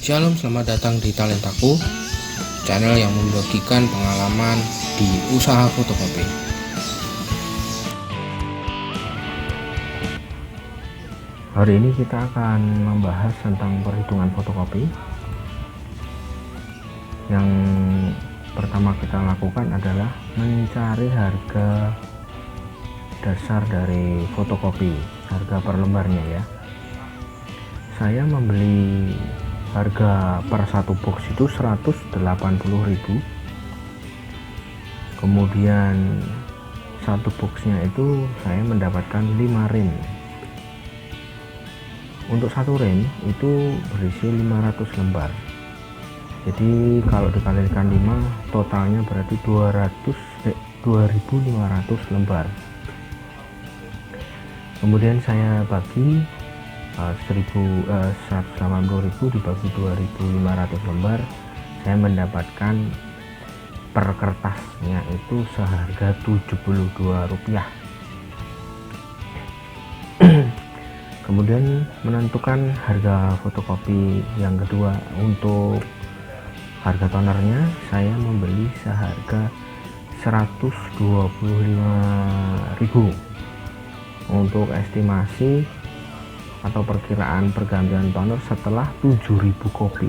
Shalom, selamat datang di Talentaku, channel yang membagikan pengalaman di usaha fotokopi. Hari ini kita akan membahas tentang perhitungan fotokopi. Yang pertama kita lakukan adalah mencari harga dasar dari fotokopi, harga per lembarnya ya. Saya membeli harga per satu box itu 180.000. Kemudian satu boxnya itu saya mendapatkan 5 rem. Untuk satu rem itu berisi 500 lembar. Jadi kalau dikalikan 5 totalnya berarti 2.500 lembar. Kemudian saya bagi 180.000 dibagi 2.500 lembar, saya mendapatkan per kertasnya itu seharga Rp72. Kemudian menentukan harga fotokopi yang kedua. Untuk harga tonernya saya membeli seharga 125.000. Untuk estimasi atau perkiraan pergantian toner setelah 7.000 kopi.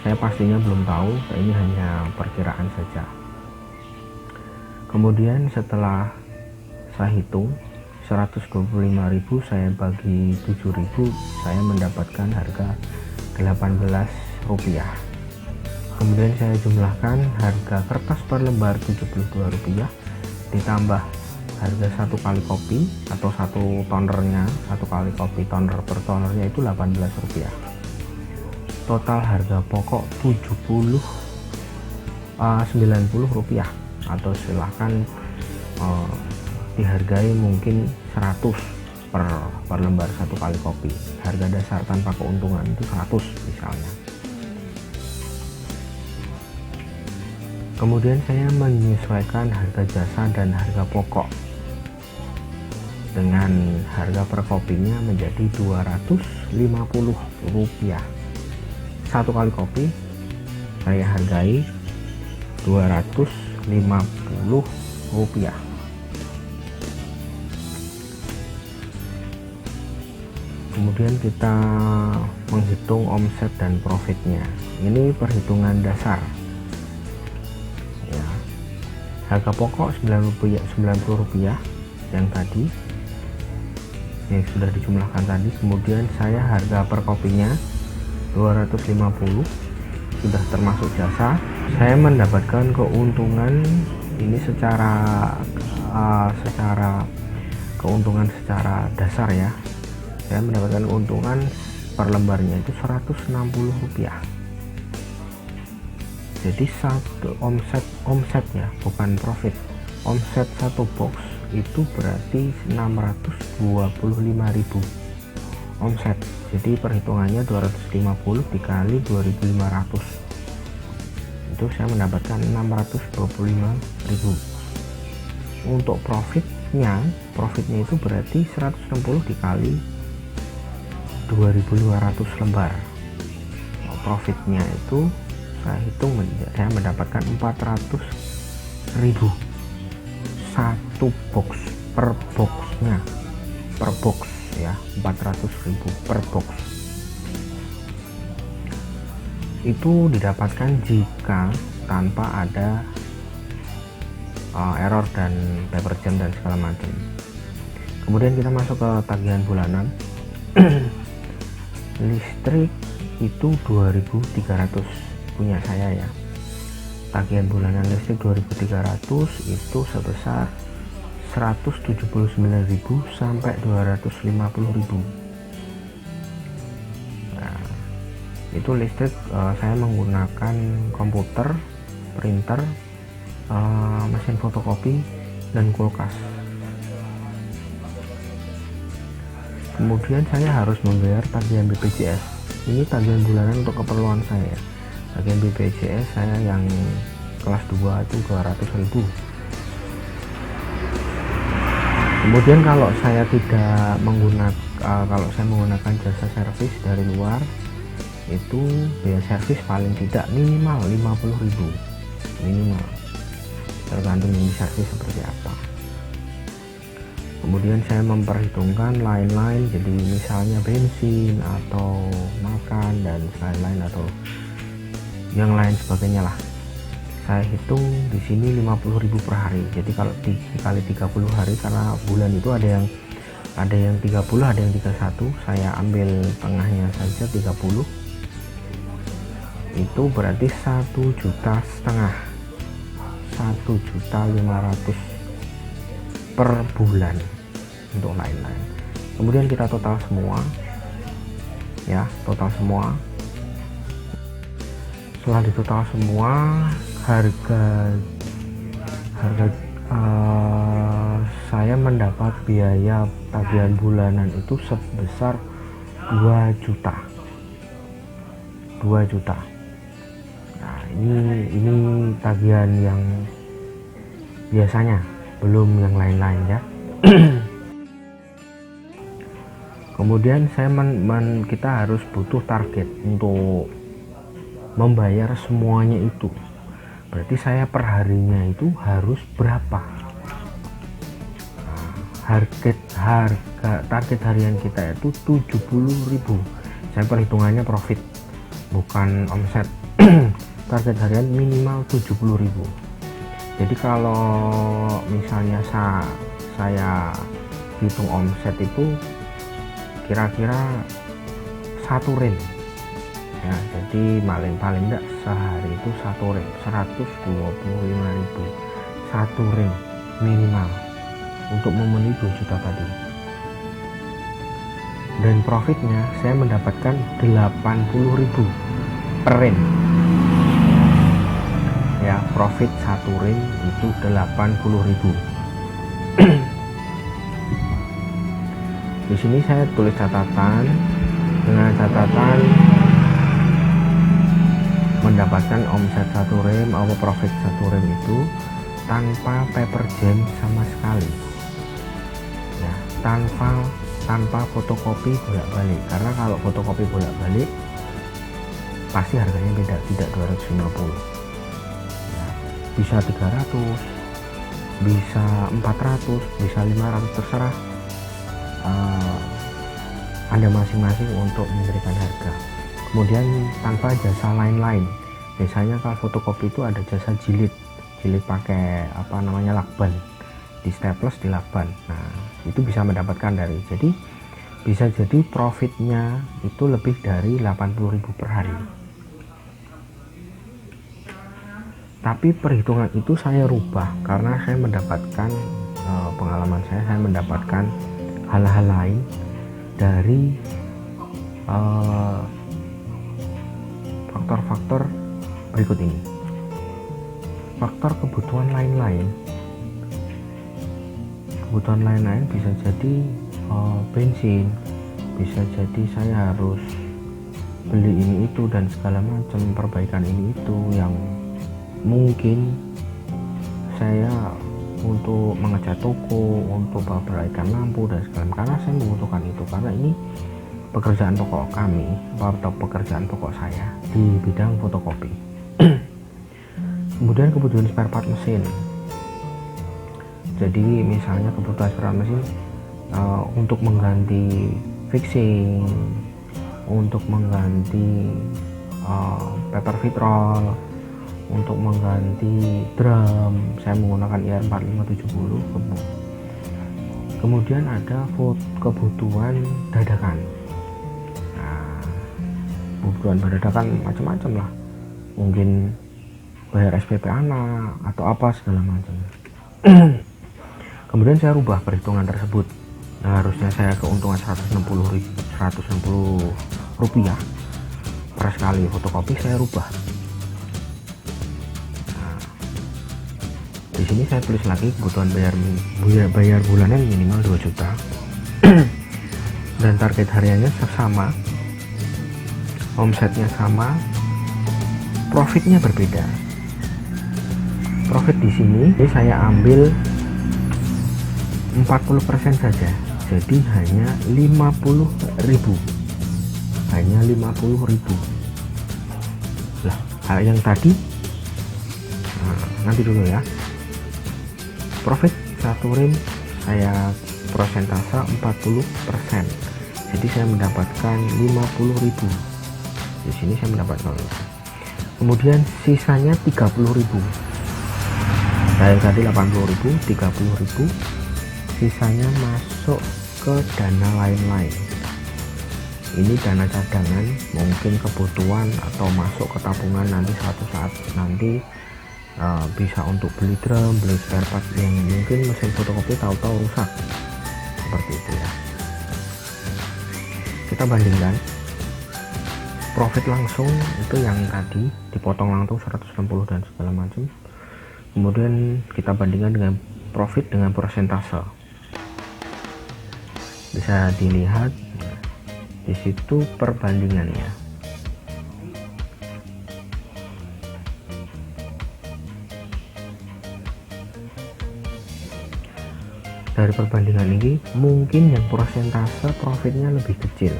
Saya pastinya belum tahu, ini hanya perkiraan saja. Kemudian setelah saya hitung 125.000 saya bagi 7.000, saya mendapatkan harga Rp18. Kemudian saya jumlahkan harga kertas per lembar Rp72 ditambah harga satu kali kopi atau satu tonernya, satu kali kopi toner per tonernya itu Rp18. Total harga pokok Rp90 atau silahkan dihargai mungkin 100 per lembar satu kali kopi. Harga dasar tanpa keuntungan itu 100 misalnya. Kemudian saya menyesuaikan harga jasa dan harga pokok dengan harga per kopinya menjadi Rp250. Satu kali kopi saya hargai Rp250. Kemudian kita menghitung omset dan profitnya. Ini perhitungan dasar ya. Harga pokok Rp90 yang tadi, yang sudah dijumlahkan tadi. Kemudian saya harga per kopinya 250, sudah termasuk jasa. Saya mendapatkan keuntungan ini secara keuntungan secara dasar ya. Saya mendapatkan keuntungan per lembarnya itu Rp160. Jadi satu omsetnya bukan profit. Omset satu box itu berarti 625.000 omset. Jadi perhitungannya 250 dikali 2.500, itu saya mendapatkan 625.000. Untuk profitnya itu berarti 160 dikali 2.500 lembar. Profitnya itu saya hitung, saya mendapatkan 400.000 satu box per boxnya, per box ya, 400.000 per box. Itu didapatkan jika tanpa ada error dan paper jam dan segala macam. Kemudian kita masuk ke tagihan bulanan. Listrik itu 2.300 punya saya ya. Tagihan bulanan listrik 2.300 itu sebesar 179.000 sampai 250.000. Nah, itu listrik saya menggunakan komputer, printer, mesin fotokopi, dan kulkas. Kemudian saya harus membayar tagihan BPJS. Ini tagihan bulanan untuk keperluan saya. Tagihan BPJS saya yang kelas 2 itu 200.000. Kemudian kalau saya tidak menggunakan kalau saya menggunakan jasa servis dari luar, itu biaya servis paling tidak minimal 50.000 minimal, tergantung ini servis seperti apa. Kemudian saya memperhitungkan lain-lain, jadi misalnya bensin atau makan dan lain-lain atau yang lain sebagainya lah. Saya hitung di sini 50.000 per hari. Jadi kalau dikali 30 hari, karena bulan itu ada yang 30, ada yang 31, saya ambil tengahnya saja 30. Itu berarti 1,5 juta, 1.500.000 per bulan untuk lain-lain. Kemudian kita total semua ya, total semua. Setelah ditotal semua, harga saya mendapat biaya tagihan bulanan itu sebesar 2 juta. Nah, ini tagihan yang biasanya, belum yang lain-lain ya. Kemudian kita harus butuh target untuk membayar semuanya itu. Berarti saya per harinya itu harus berapa? Harga target harian kita itu 70.000. Saya perhitungannya profit, bukan omset. Target harian minimal 70.000. Jadi kalau misalnya saya hitung omset itu kira-kira 1 rem ya, jadi paling enggak sehari itu 1 rem 125.000, 1 rem minimal untuk memenuhi 2 juta tadi. Dan profitnya saya mendapatkan 80.000 per rem ya, profit 1 rem itu 80.000. Di sini saya tulis catatan, dengan catatan mendapatkan omset 1 rem atau profit 1 rem itu tanpa paper jam sama sekali ya, tanpa fotokopi bolak-balik, karena kalau fotokopi bolak-balik pasti harganya beda, tidak 250 ya, bisa 300, bisa 400, bisa 500, terserah Anda masing-masing untuk memberikan harga. Kemudian tanpa jasa lain-lain, biasanya kalau fotokopi itu ada jasa jilid pakai lakban, di staples, di lakban. Nah itu bisa mendapatkan dari, jadi bisa jadi profitnya itu lebih dari 80.000 per hari. Tapi perhitungan itu saya rubah karena saya mendapatkan pengalaman saya mendapatkan hal-hal lain dari faktor-faktor berikut ini. Faktor kebutuhan lain-lain bisa jadi bensin, bisa jadi saya harus beli ini itu dan segala macam, perbaikan ini itu yang mungkin saya untuk mengecat toko, untuk perbaikan lampu dan segala macam, karena saya membutuhkan itu, karena ini pekerjaan pokok kami atau pekerjaan pokok saya di bidang fotokopi. Kemudian kebutuhan spare part mesin, jadi misalnya kebutuhan spare part mesin untuk mengganti fixing, untuk mengganti paper fit roll, untuk mengganti drum, saya menggunakan IR 4570. Kemudian ada kebutuhan dadakan. Nah, kebutuhan dadakan macam-macam lah, mungkin bayar SPP anak atau apa segala macam. Kemudian saya rubah perhitungan tersebut. Nah, harusnya saya keuntungan 160 rupiah per sekali fotokopi, saya rubah. Di sini saya tulis lagi kebutuhan bayar bulanan minimal 2 juta dan target hariannya sama, omsetnya sama, profitnya berbeda. Profit di sini saya ambil 40% saja, jadi hanya 50.000, hanya 50.000 lah. Hal yang tadi nanti dulu ya, profit satu rim saya persentase 40%, jadi saya mendapatkan 50.000. Di sini saya mendapatkan, kemudian sisanya 30.000. Saya tadi 80.000, 30.000, sisanya masuk ke dana lain-lain. Ini dana cadangan, mungkin kebutuhan atau masuk ke tabungan nanti suatu saat nanti, bisa untuk beli drum, beli spare part yang mungkin mesin fotokopi tahu-tahu rusak, seperti itu ya. Kita bandingkan profit langsung itu yang tadi dipotong langsung 160 dan segala macam, kemudian kita bandingkan dengan profit dengan persentase. Bisa dilihat di situ perbandingannya. Dari perbandingan ini mungkin yang persentase profitnya lebih kecil.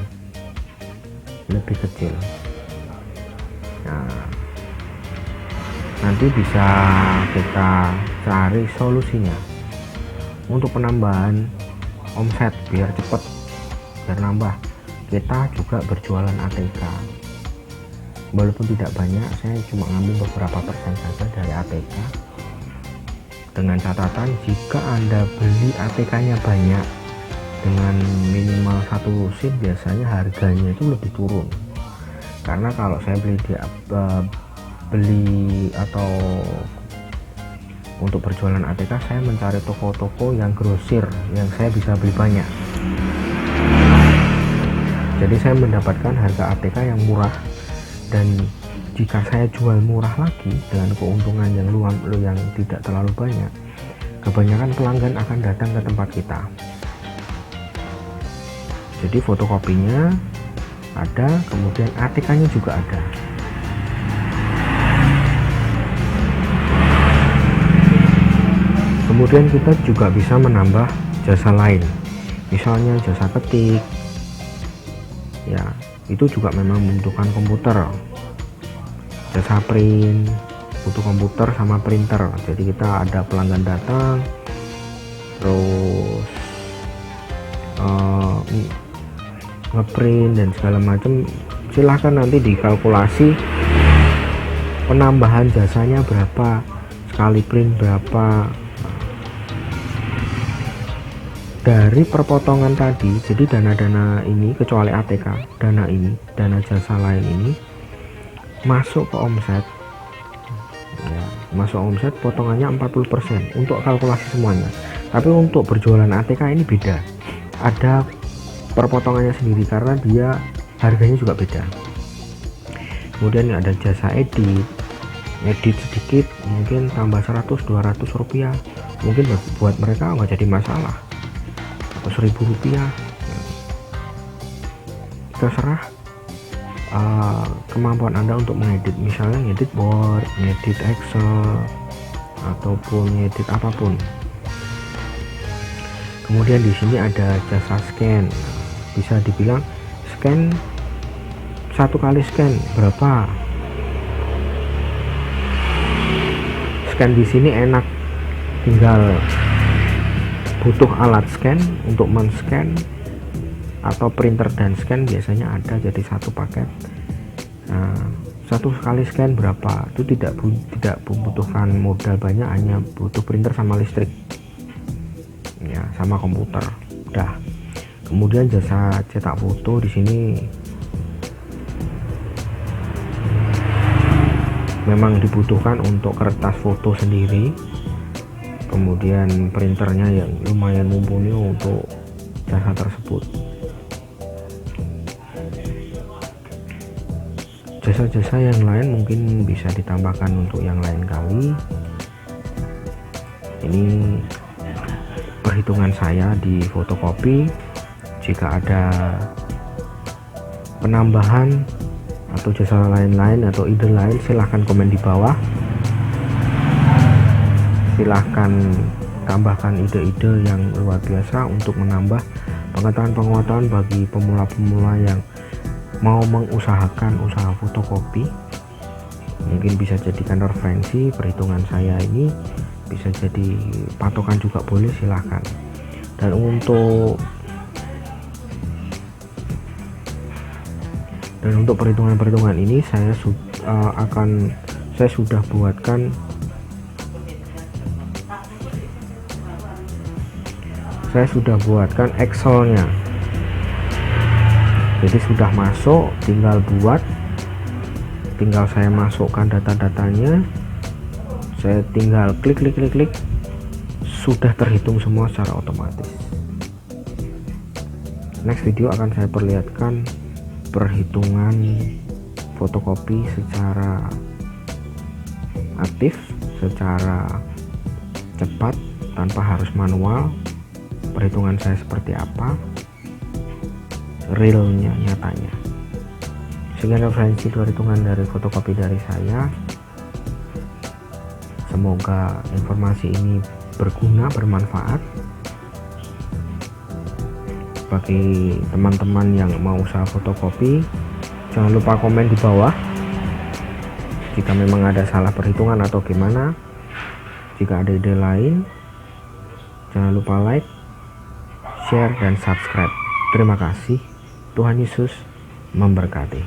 Nah, nanti bisa kita cari solusinya untuk penambahan omset biar cepet, biar nambah. Kita juga berjualan ATK, walaupun tidak banyak, saya cuma ngambil beberapa persen saja dari ATK, dengan catatan jika Anda beli ATK-nya banyak dengan minimal satu SIM, biasanya harganya itu lebih turun. Karena kalau saya beli atau untuk berjualan ATK, saya mencari toko-toko yang grosir yang saya bisa beli banyak. Jadi saya mendapatkan harga ATK yang murah, dan jika saya jual murah lagi dengan keuntungan yang tidak terlalu banyak, kebanyakan pelanggan akan datang ke tempat kita. Jadi fotokopinya ada, kemudian ATK-nya juga ada. Kemudian kita juga bisa menambah jasa lain, misalnya jasa ketik ya, itu juga memang membutuhkan komputer. Jasa print butuh komputer sama printer, jadi kita ada pelanggan datang terus ngeprint dan segala macam, silahkan nanti dikalkulasi penambahan jasanya berapa, sekali print berapa dari perpotongan tadi. Jadi dana-dana ini, kecuali ATK, dana jasa lain ini masuk ke omset ya, masuk omset potongannya 40% untuk kalkulasi semuanya. Tapi untuk berjualan ATK ini beda, ada perpotongannya sendiri karena dia harganya juga beda. Kemudian ada jasa edit sedikit mungkin tambah 100-200 rupiah, mungkin buat mereka nggak jadi masalah, atau 1.000 rupiah, terserah kemampuan Anda untuk mengedit, misalnya ngedit Word, ngedit Excel, ataupun ngedit apapun. Kemudian di sini ada jasa scan, bisa dibilang scan, satu kali scan berapa. Scan di sini enak, tinggal butuh alat scan untuk men-scan atau printer dan scan biasanya ada, jadi satu paket. Nah, satu kali scan berapa, itu tidak membutuhkan modal banyak, hanya butuh printer sama listrik ya, sama komputer udah. Kemudian jasa cetak foto di sini memang dibutuhkan untuk kertas foto sendiri, kemudian printernya yang lumayan mumpuni untuk jasa tersebut. Jasa-jasa yang lain mungkin bisa ditambahkan untuk yang lain kali. Ini perhitungan saya di fotokopi. Jika ada penambahan atau jasa lain-lain atau ide lain, silahkan komen di bawah. Silahkan tambahkan ide-ide yang luar biasa untuk menambah pengetahuan bagi pemula-pemula yang mau mengusahakan usaha fotokopi. Mungkin bisa jadikan referensi, perhitungan saya ini bisa jadi patokan juga, boleh, silahkan. Dan untuk perhitungan ini saya sudah buatkan Excelnya. Jadi sudah masuk, tinggal saya masukkan data-datanya, saya tinggal klik, sudah terhitung semua secara otomatis. Next video akan saya perlihatkan perhitungan fotokopi secara aktif, secara cepat, tanpa harus manual. Perhitungan saya seperti apa, realnya, nyatanya. Sekian referensi perhitungan dari fotokopi dari saya. Semoga informasi ini berguna, bermanfaat bagi teman-teman yang mau usaha fotokopi. Jangan lupa komen di bawah jika memang ada salah perhitungan atau gimana. Jika ada ide lain, jangan lupa like, share, dan subscribe. Terima kasih. Tuhan Yesus memberkati.